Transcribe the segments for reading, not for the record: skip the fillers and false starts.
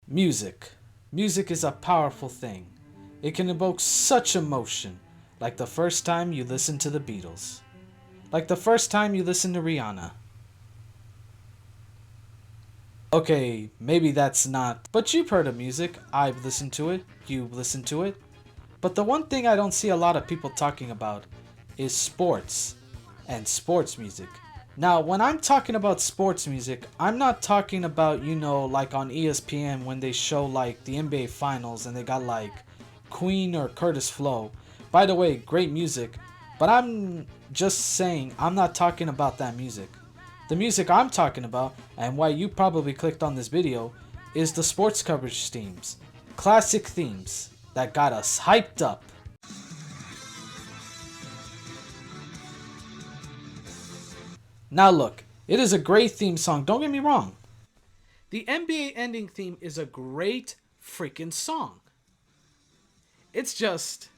Music. Music is a powerful thing. It can evoke such emotion, like the first time you listen to the Beatles, like the first time you listen to Rihanna. Okay, maybe that's not, but you've heard of music. I've listened to it. You've listened to it. But the one thing I don't see a lot of people talking about is sports and sports music. Now, when I'm talking about sports music, I'm not talking about, like on ESPN when they show like the NBA finals and they got like Queen or Curtis Flow. By the way, great music, but I'm just saying I'm not talking about that music. The music I'm talking about, and why you probably clicked on this video, is the sports coverage themes. Classic themes that got us hyped up. Now look, it is a great theme song, don't get me wrong. The NBA ending theme is a great freaking song. It's just,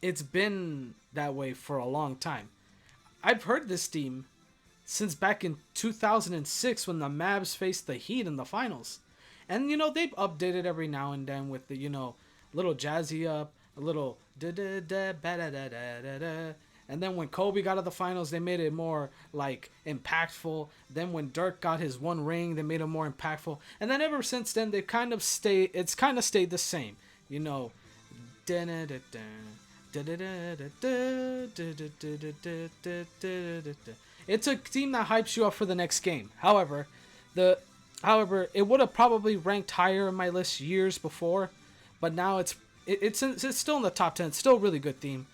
it's been that way for a long time. I've heard this theme since back in 2006 when the Mavs faced the Heat in the finals. And they've updated every now and then with the little jazzy up, a little da da da ba da da da da da. And then when Kobe got to the finals, they made it more like impactful. Then when Dirk got his one ring, they made it more impactful. And then ever since then, they've kind of stayed. It's kind of stayed the same, you know. Da da da da da da da da da da. It's a team that hypes you up for the next game. However, it would have probably ranked higher in my list years before, but now it's still in the top 10. It's still a really good theme.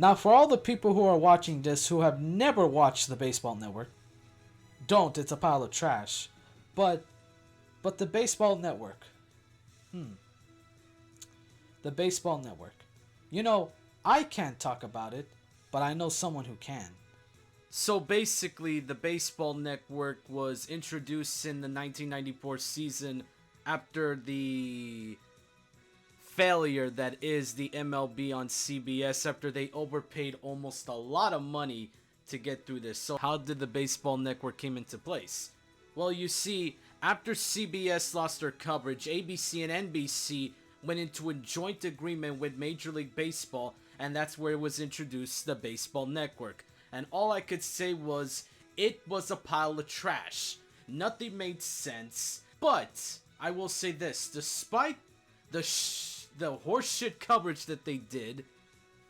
Now, for all the people who are watching this who have never watched the Baseball Network, don't. It's a pile of trash. But the Baseball Network. The Baseball Network. I can't talk about it, but I know someone who can. So basically, the Baseball Network was introduced in the 1994 season after the failure that is the MLB on CBS, after they overpaid almost a lot of money to get through this. So how did the Baseball Network came into place? Well, you see, after CBS lost their coverage, ABC and NBC went into a joint agreement with Major League Baseball, and that's where it was introduced, the Baseball Network. And all I could say was, it was a pile of trash. Nothing made sense. But I will say this, despite the horseshit coverage that they did,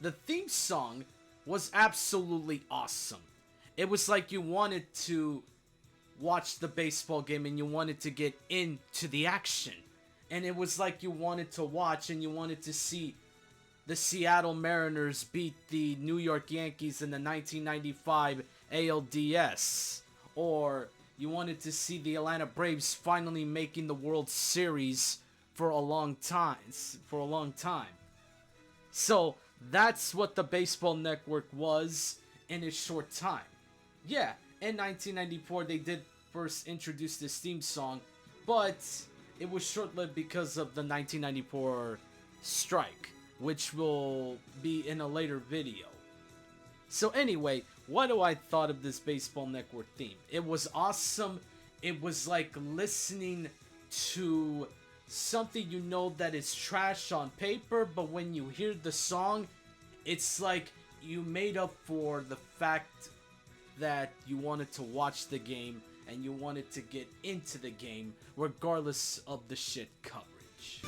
the theme song was absolutely awesome. It was like you wanted to watch the baseball game and you wanted to get into the action. And it was like you wanted to watch and you wanted to see the Seattle Mariners beat the New York Yankees in the 1995 ALDS. Or you wanted to see the Atlanta Braves finally making the World Series for a long time. So that's what the Baseball Network was in a short time. Yeah, in 1994 they did first introduce this theme song, but it was short-lived because of the 1994 strike, which will be in a later video. So anyway, what do I thought of this Baseball Network theme? It was awesome. It was like listening to something that is trash on paper, but when you hear the song, it's like you made up for the fact that you wanted to watch the game and you wanted to get into the game regardless of the shit coverage.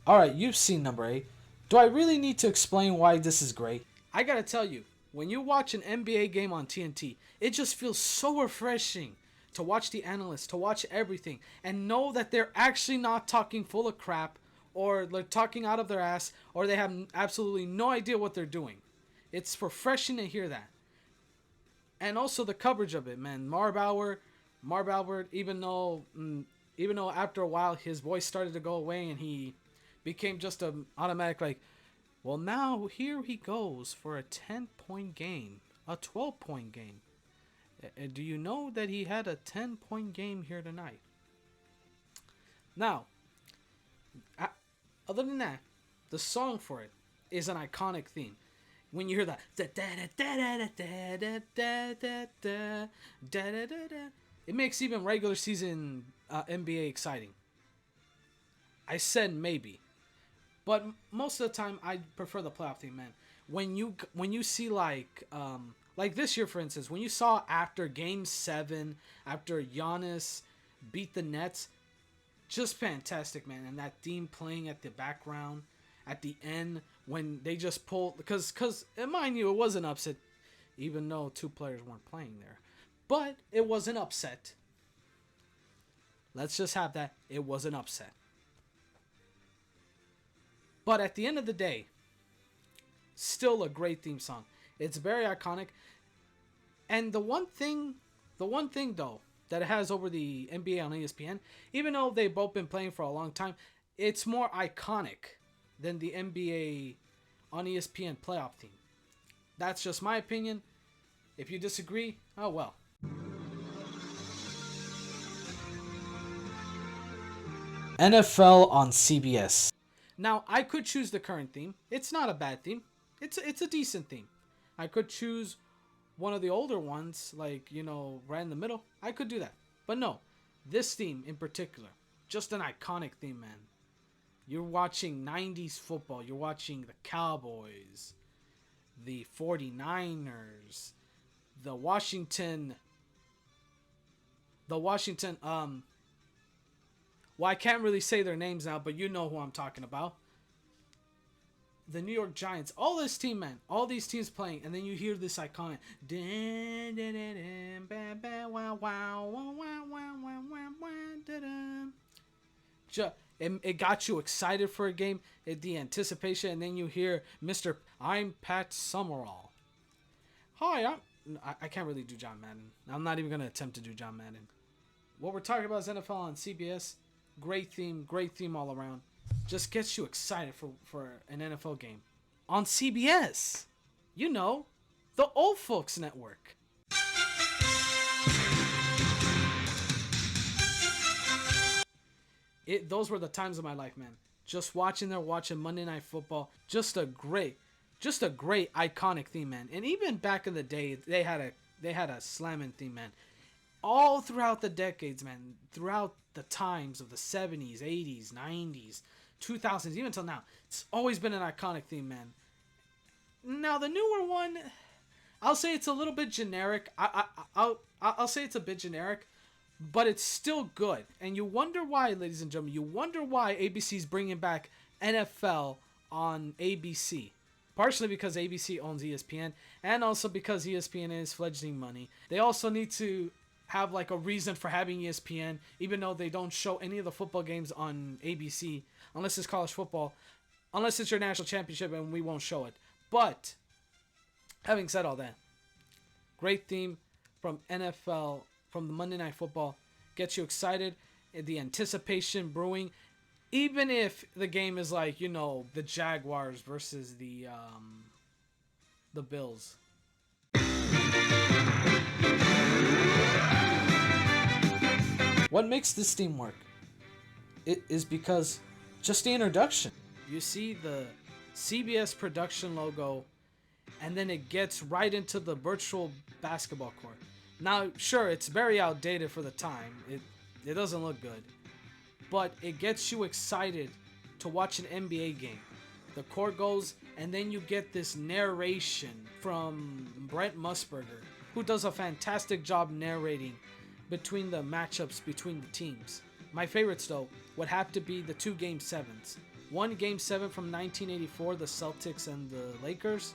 Alright, you've seen number 8. Do I really need to explain why this is great? I gotta tell you, when you watch an NBA game on TNT, it just feels so refreshing to watch the analysts, to watch everything, and know that they're actually not talking full of crap, or they're talking out of their ass, or they have absolutely no idea what they're doing. It's refreshing to hear that. And also the coverage of it, man. Marv Albert, even though after a while his voice started to go away and he became just an automatic like, well, now here he goes for a 10-point game, a 12-point game. Do you know that he had a 10-point game here tonight? Now, other than that, the song for it is an iconic theme. when you hear that, it makes even regular season NBA exciting. I said maybe, but most of the time I prefer the playoff theme, man. When you see like this year, for instance, when you saw after Game 7, after Giannis beat the Nets, just fantastic, man. And that theme playing at the background, at the end, when they just pulled, because mind you, it was an upset, even though two players weren't playing there. But it was an upset. Let's just have that. It was an upset. But at the end of the day, still a great theme song. It's very iconic. And the one thing though that it has over the NBA on ESPN, even though they've both been playing for a long time, it's more iconic than the NBA on ESPN playoff theme. That's just my opinion. If you disagree, oh well. NFL on CBS. Now, I could choose the current theme. It's not a bad theme. It's a decent theme. I could choose one of the older ones, like, right in the middle. I could do that. But no, this theme in particular, just an iconic theme, man. You're watching 90s football. You're watching the Cowboys, the 49ers, the Washington, well, I can't really say their names now, but you know who I'm talking about. The New York Giants. All this team, man. All these teams playing. And then you hear this iconic. It got you excited for a game. The anticipation. And then you hear Mr. I'm Pat Summerall. Hi, I can't really do John Madden. I'm not even going to attempt to do John Madden. What we're talking about is NFL on CBS. Great theme all around. Just gets you excited for an NFL game. On CBS. The old folks network. Those were the times of my life, man. Just watching Monday Night Football. Just a great iconic theme, man. And even back in the day, they had a slamming theme, man. All throughout the decades, man, throughout the times of the 70s, 80s, 90s, 2000s, even until now, it's always been an iconic theme, man. Now, the newer one, I'll say it's a little bit generic. I'll say it's a bit generic, but it's still good. And you wonder why, ladies and gentlemen, ABC's bringing back NFL on ABC. Partially because ABC owns ESPN, and also because ESPN is fledgling money. They also need to have like a reason for having ESPN, even though they don't show any of the football games on ABC unless it's college football, unless it's your national championship, and we won't show it. But having said all that, great theme from NFL, from the Monday Night Football, gets you excited, the anticipation brewing, even if the game is like, the Jaguars versus the Bills. What makes this theme work? It is because just the introduction. You see the CBS production logo, and then it gets right into the virtual basketball court. Now, sure, it's very outdated for the time. It doesn't look good. But it gets you excited to watch an NBA game. The court goes, and then you get this narration from Brent Musburger, who does a fantastic job narrating between the matchups between the teams. My favorites, though, would have to be the 2 Game 7s. One Game 7 from 1984, the Celtics and the Lakers,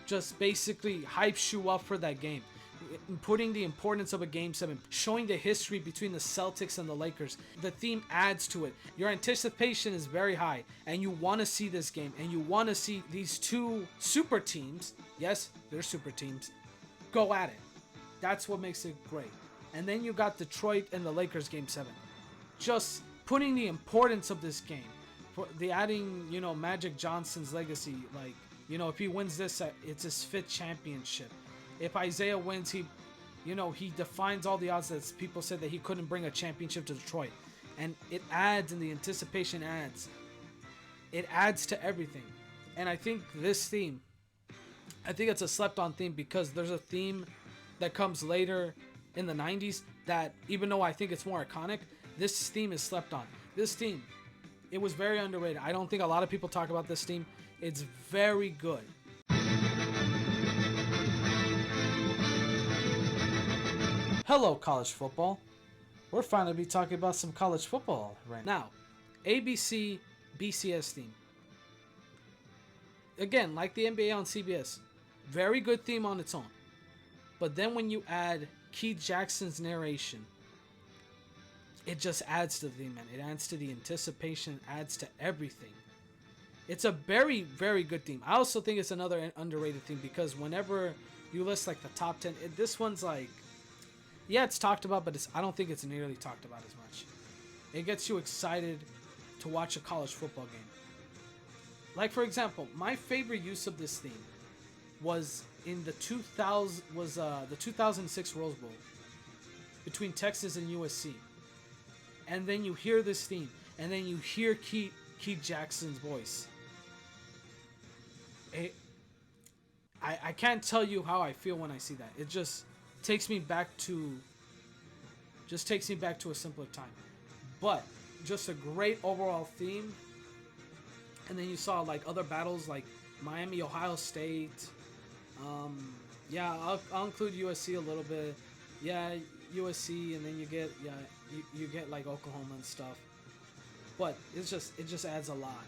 just basically hypes you up for that game. Putting the importance of a Game 7, showing the history between the Celtics and the Lakers. The theme adds to it. Your anticipation is very high, and you want to see this game, and you want to see these two super teams, yes, they're super teams, go at it. That's what makes it great. And then you got Detroit and the Lakers Game 7. Just putting the importance of this game. For the adding, Magic Johnson's legacy. Like, if he wins this, it's his 5th championship. If Isaiah wins, he defines all the odds that people said that he couldn't bring a championship to Detroit. And it adds, and the anticipation adds. It adds to everything. And I think this theme I think it's a slept on theme because there's a theme that comes later in the 90s that, even though I think it's more iconic, this theme is slept on. This theme, it was very underrated. I don't think a lot of people talk about this theme. It's very good. Hello, college football. We're finally be talking about some college football right now. ABC BCS theme. Again, like the NBA on CBS, very good theme on its own. But then when you add Keith Jackson's narration, it just adds to the theme, man. It adds to the anticipation, adds to everything. It's a very, very good theme. I also think it's another underrated theme because whenever you list like the top 10, this one's like, yeah, it's talked about, but I don't think it's nearly talked about as much. It gets you excited to watch a college football game. Like, for example, my favorite use of this theme was in the 2006 Rose Bowl between Texas and USC. And then you hear this theme, and then you hear Keith Jackson's voice. I can't tell you how I feel when I see that. It just takes me back to a simpler time. But just a great overall theme. And then you saw like other battles like Miami, Ohio State. Yeah, I'll include USC a little bit. Yeah, USC, and then you get you get like Oklahoma and stuff. But it just adds a lot.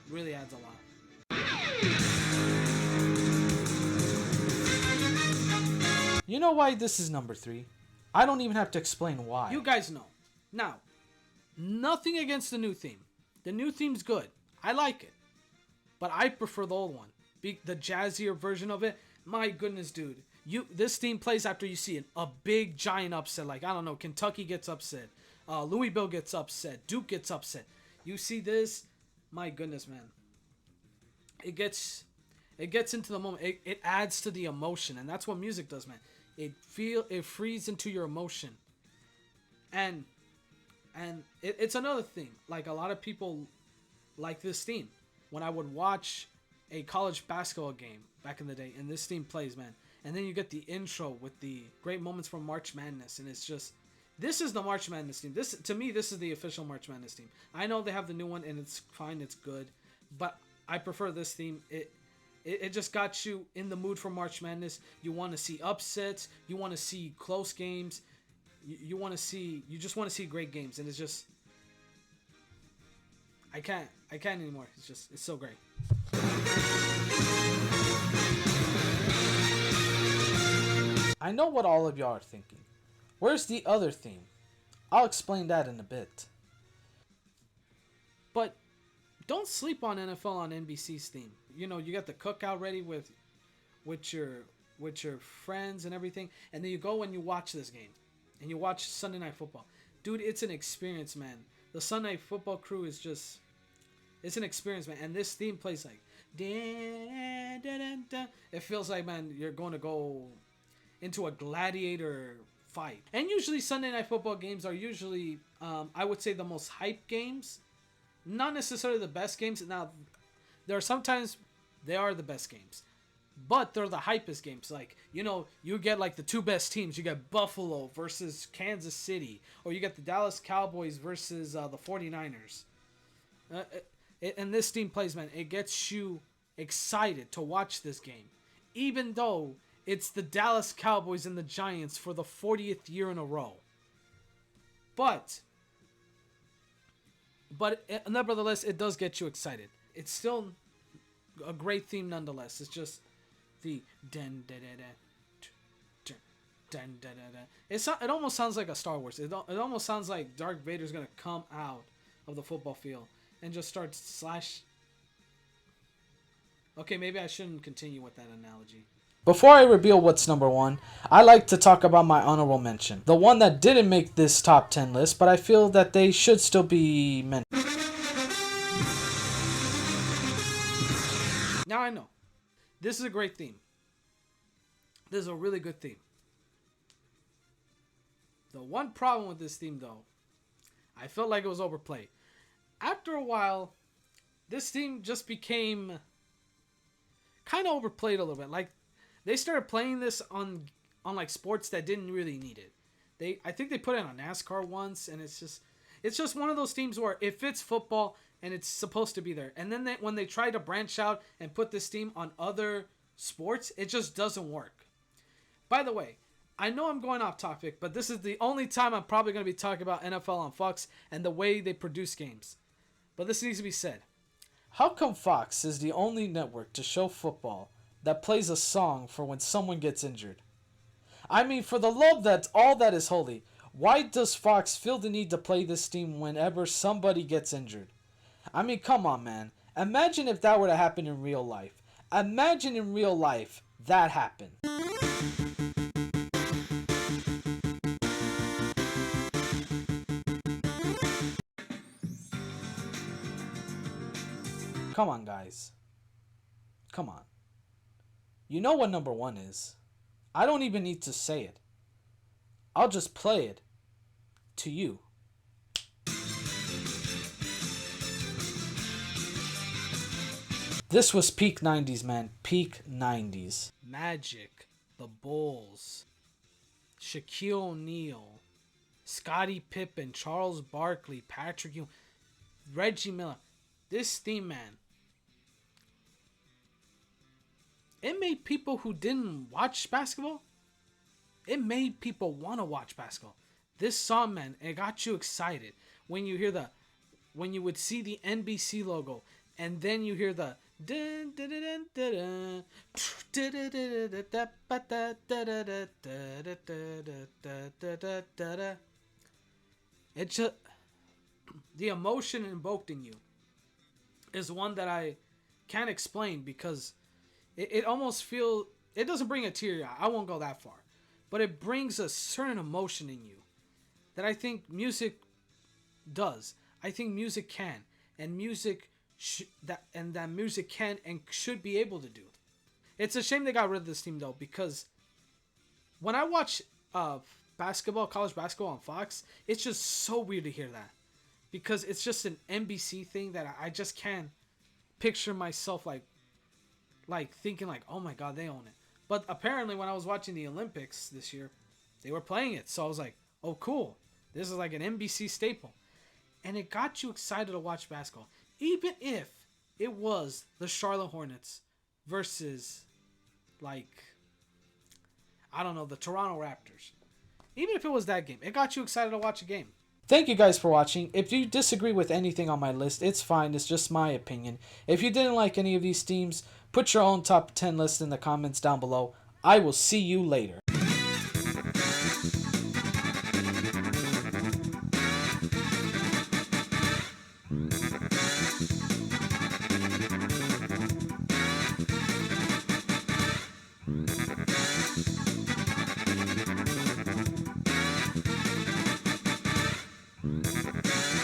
Really adds a lot. You know why this is number 3? I don't even have to explain why. You guys know. Now, nothing against the new theme. The new theme's good. I like it. But I prefer the old one. The jazzier version of it. My goodness, dude. This theme plays after you see a big giant upset. Like, I don't know, Kentucky gets upset. Louisville gets upset. Duke gets upset. You see this? My goodness, man. It gets into the moment. It adds to the emotion. And that's what music does, man. It frees into your emotion. And it's another thing. Like, a lot of people like this theme. When I would watch a college basketball game back in the day, and this theme plays, man. And then you get the intro with the great moments from March Madness, and it's just, this is the March Madness theme. To me, this is the official March Madness theme. I know they have the new one, and it's fine, it's good, but I prefer this theme. It just got you in the mood for March Madness. You want to see upsets. You want to see close games. You just want to see great games, and it's just, I can't anymore. It's so great. I know what all of y'all are thinking. Where's the other theme? I'll explain that in a bit. But don't sleep on NFL on NBC's theme. You know, you got the cookout ready with your friends and everything, and then you go and you watch this game, and you watch Sunday Night Football. Dude, it's an experience, man. The Sunday Night Football crew is just, it's an experience, man. And this theme plays like, it feels like, man, you're going to go into a gladiator fight. And usually Sunday Night Football games are usually, I would say, the most hype games. Not necessarily the best games. Now, there are sometimes they are the best games, but they're the hypest games. Like, you know, you get like the two best teams. You get Buffalo versus Kansas City, or you get the Dallas Cowboys versus the 49ers. And this team plays, man, it gets you excited to watch this game, even though it's the Dallas Cowboys and the Giants for the 40th year in a row. But nevertheless, it does get you excited. It's still a great theme nonetheless. It's just the den da da da den da da da. It almost sounds like a Star Wars. It almost sounds like Darth Vader's gonna come out of the football field and just start slash. Okay, maybe I shouldn't continue with that analogy. Before I reveal what's number 1, I like to talk about my honorable mention. The one that didn't make this top 10 list, but I feel that they should still be mentioned. Now I know. This is a great theme. This is a really good theme. The one problem with this theme, though, I felt like it was overplayed. After a while, this theme just became kind of overplayed a little bit. Like, They started playing this on like sports that didn't really need it. I think they put it on NASCAR once, and it's just one of those teams where it fits football and it's supposed to be there. And then when they try to branch out and put this team on other sports, it just doesn't work. By the way, I know I'm going off topic, but this is the only time I'm probably going to be talking about NFL on Fox and the way they produce games. But this needs to be said. How come Fox is the only network to show football that plays a song for when someone gets injured? I mean, for the love that's all that is holy, why does Fox feel the need to play this theme whenever somebody gets injured? I mean, come on, man. Imagine if that were to happen in real life. Imagine in real life that happened. Come on, guys. Come on. You know what number one is. I don't even need to say it. I'll just play it to you. This was peak 90s, man. Peak 90s. Magic, the Bulls, Shaquille O'Neal, Scottie Pippen, Charles Barkley, Patrick Ewing, Reggie Miller. This theme, man, it made people who didn't watch basketball, it made people want to watch basketball. This song, man, it got you excited when you hear when you would see the NBC logo, and then you hear the it just, the emotion invoked in you is one that I can't explain, because it almost feels, it doesn't bring a tear out. I won't go that far, but it brings a certain emotion in you that I think music does. I think music can, and music that music can and should be able to do. It's a shame they got rid of this team though, because when I watch basketball, college basketball on Fox, it's just so weird to hear that, because it's just an NBC thing that I just can't picture myself like thinking like, oh my god, they own it. But apparently when I was watching the Olympics this year, they were playing it, so I was like, oh cool, this is like an NBC staple, and it got you excited to watch basketball, even if it was the Charlotte Hornets versus, like, I don't know, the Toronto Raptors. Even if it was that game, it got you excited to watch a game. Thank you guys for watching. If you disagree with anything on my list, it's fine. It's just my opinion. If you didn't like any of these teams, put your own top 10 list in the comments down below. I will see you later.